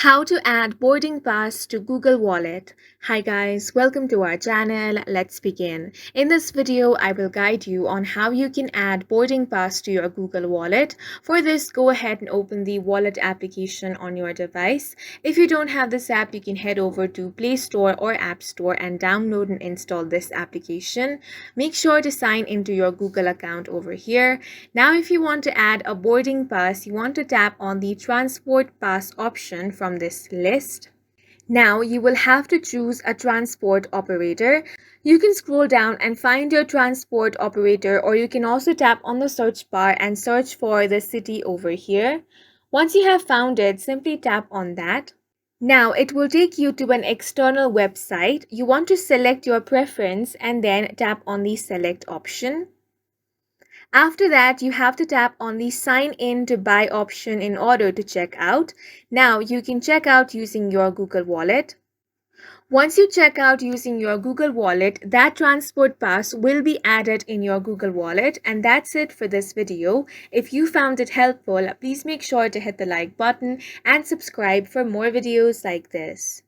How to add boarding pass to Google Wallet. Hi guys, welcome to our channel. Let's begin. In this video, I will guide you on how you can add boarding pass to your Google Wallet. For this, go ahead and open the wallet application on your device. If you don't have this app, you can head over to Play Store or App Store and download and install this application. Make sure to sign into your Google account over here. Now, if you want to add a boarding pass, you want to tap on the transport pass option from this list. Now you will have to choose a transport operator. You can scroll down and find your transport operator, or you can also tap on the search bar and search for the city over here. Once you have found it, simply tap on that. Now it will take you to an external website. You want to select your preference and then tap on the select option. After that, you have to tap on the sign in to buy option in order to check out. Now you can check out using your Google Wallet. Once you check out using your Google Wallet, that transport pass will be added in your Google Wallet. And that's it for this video. If you found it helpful, please make sure to hit the like button and subscribe for more videos like this.